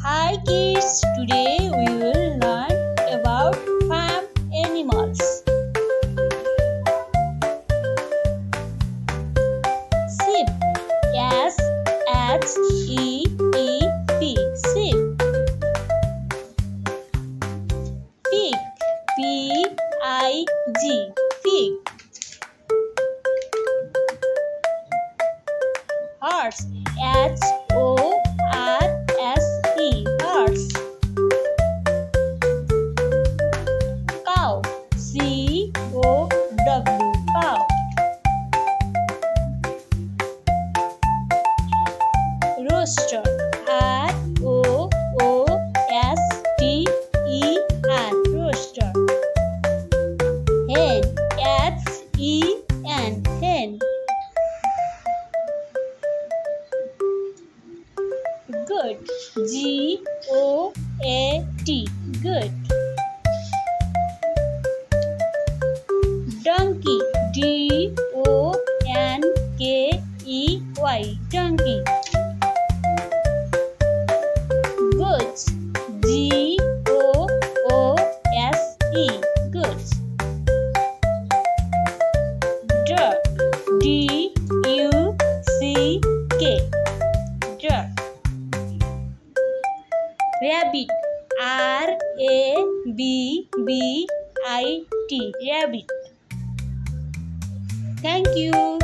Hi kids, today we will learn about farm animals. Sheep, S-H-E-E-P, sheep. Pig, P-I-G, pig. Horse, H-O-R-S-E, horse. Cow, C-O-W, cow. Rooster, R-O-O-S-T-E-R, rooster. Hen, H-E-N, hen. Goat, G-O-A-T, goat. Donkey, D-O-N-K-E-Y, donkey. Goats, G-O-O-S-E, goats. Duck, D-U-C-K, duck. Rabbit, R-A-B-B-I-T, rabbit. Thank you.